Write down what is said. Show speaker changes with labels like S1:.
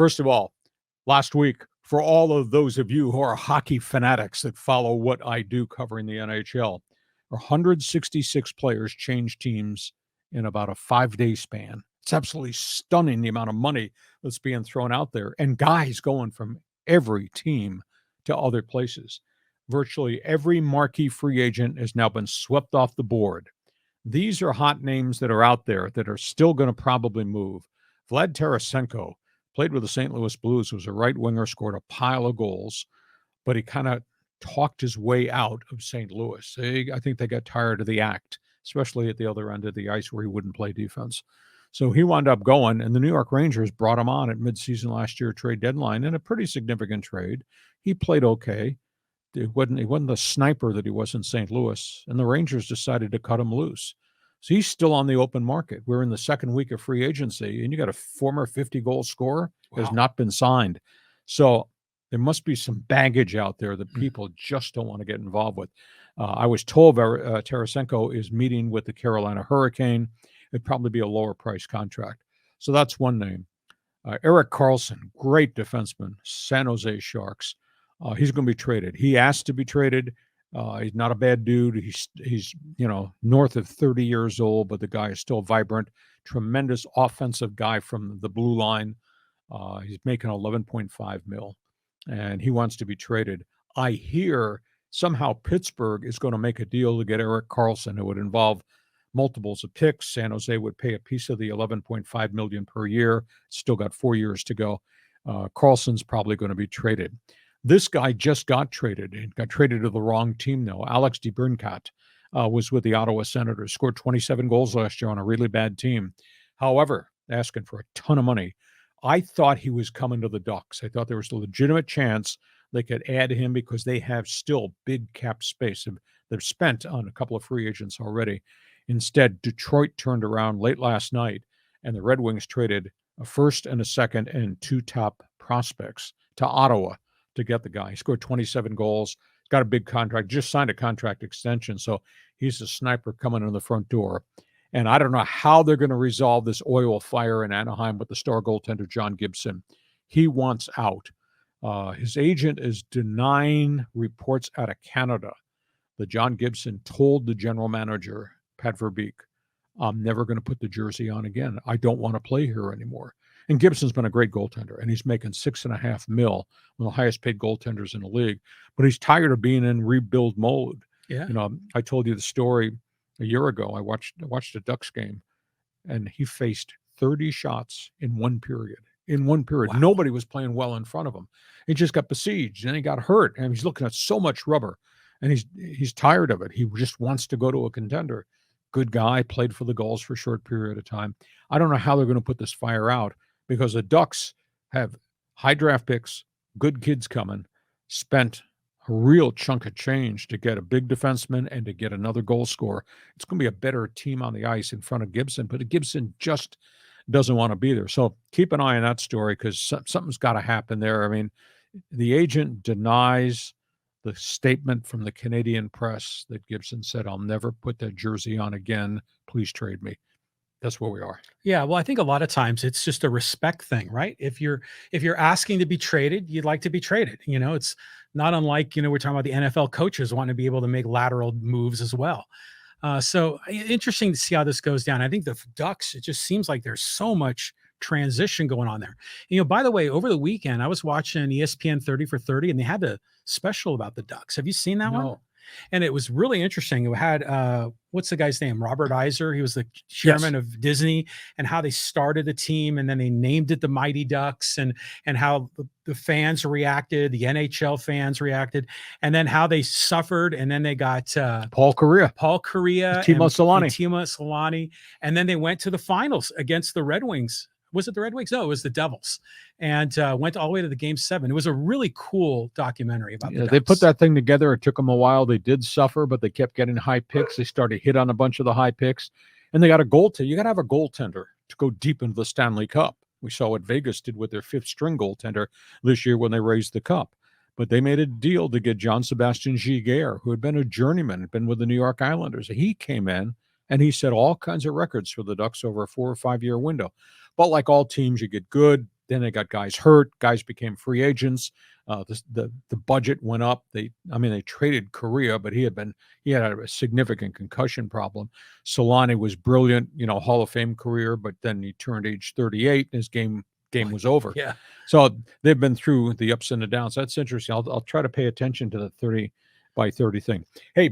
S1: First of all, last week, for all of those of you who are hockey fanatics that follow what I do covering the NHL, 166 players changed teams in about a 5-day span. It's absolutely stunning the amount of money that's being thrown out there, and guys going from every team to other places. Virtually every marquee free agent has now been swept off the board. These are hot names that are out there that are still going to probably move. Vlad Tarasenko played with the St. Louis Blues, was a right winger, scored a pile of goals, but he kind of talked his way out of St. Louis. I think they got tired of the act, especially at the other end of the ice where he wouldn't play defense. So he wound up going, and the New York Rangers brought him on at midseason last year, trade deadline, in a pretty significant trade. He played okay. He wasn't the sniper that he was in St. Louis, and the Rangers decided to cut him loose. So he's still on the open market. We're in the second week of free agency, and you got a former 50-goal scorer who has not been signed. So there must be some baggage out there that people just don't want to get involved with. I was told Tarasenko is meeting with the Carolina Hurricane. It'd probably be a lower price contract. So that's one name. Erik Karlsson, great defenseman, San Jose Sharks. He's going to be traded. He asked to be traded. He's not a bad dude. He's north of 30 years old, but the guy is still vibrant. Tremendous offensive guy from the blue line. He's making 11.5 mil, and he wants to be traded. I hear somehow Pittsburgh is going to make a deal to get Erik Karlsson. It would involve multiples of picks. San Jose would pay a piece of the 11.5 million per year. Still got 4 years to go. Karlsson's probably going to be traded. This guy just got traded. He got traded to the wrong team, though. Alex DeBrincat was with the Ottawa Senators, scored 27 goals last year on a really bad team. However, asking for a ton of money. I thought he was coming to the Ducks. I thought there was a legitimate chance they could add him because they have still big cap space. They've spent on a couple of free agents already. Instead, Detroit turned around late last night, and the Red Wings traded a first and a second and 2 top prospects to Ottawa to get the guy. He scored 27 goals, got a big contract, just signed a contract extension. So he's a sniper coming in the front door. And I don't know how they're going to resolve this oil fire in Anaheim with the star goaltender, John Gibson. He wants out. His agent is denying reports out of Canada that John Gibson told the general manager, Pat Verbeek, I'm never going to put the jersey on again. I don't want to play here anymore. And Gibson's been a great goaltender, and he's making $6.5 million, one of the highest paid goaltenders in the league. But he's tired of being in rebuild mode.
S2: Yeah.
S1: I told you the story a year ago. I watched a Ducks game, and he faced 30 shots in one period. Wow. Nobody was playing well in front of him. He just got besieged, and he got hurt, and he's looking at so much rubber, and he's tired of it. He just wants to go to a contender. Good guy, played for the Gulls for a short period of time. I don't know how they're going to put this fire out because the Ducks have high draft picks, good kids coming, spent a real chunk of change to get a big defenseman and to get another goal scorer. It's going to be a better team on the ice in front of Gibson, but Gibson just doesn't want to be there. So keep an eye on that story because something's got to happen there. I mean, the agent denies the statement from the Canadian press that Gibson said, I'll never put that jersey on again. Please trade me. That's where we are.
S2: Yeah, well, I think a lot of times it's just a respect thing, right? If you're asking to be traded, you'd like to be traded. It's not unlike, we're talking about the NFL coaches wanting to be able to make lateral moves as well. So interesting to see how this goes down. I think the Ducks, it just seems like there's so much transition going on there. By the way, over the weekend, I was watching ESPN 30 for 30, and they had a special about the Ducks. Have you seen that one? And it was really interesting. It had, what's the guy's name? Robert Iser. He was the chairman of Disney, and how they started the team, and then they named it the Mighty Ducks, and how the fans reacted, the NHL fans reacted, and then how they suffered, and then they got
S1: Paul Correa,
S2: Timo Solani, and then they went to the finals against the Red Wings. Was it the Red Wings? No, it was the Devils, and went all the way to the Game 7. It was a really cool documentary about the Ducks.
S1: They put that thing together. It took them a while. They did suffer, but they kept getting high picks. They started hit on a bunch of the high picks, and they got a goaltender. You got to have a goaltender to go deep into the Stanley Cup. We saw what Vegas did with their 5th-string goaltender this year when they raised the cup. But they made a deal to get Jean-Sebastien Giguère, who had been a journeyman, had been with the New York Islanders. He came in, and he set all kinds of records for the Ducks over a 4 or 5 year window. But like all teams, you get good, then they got guys hurt, guys became free agents. The budget went up. They traded Correa, but he had a significant concussion problem. Solani was brilliant, Hall of Fame career, but then he turned age 38 and his game was over.
S2: Yeah.
S1: So they've been through the ups and the downs. That's interesting. I'll try to pay attention to the 30 by 30 thing. Hey,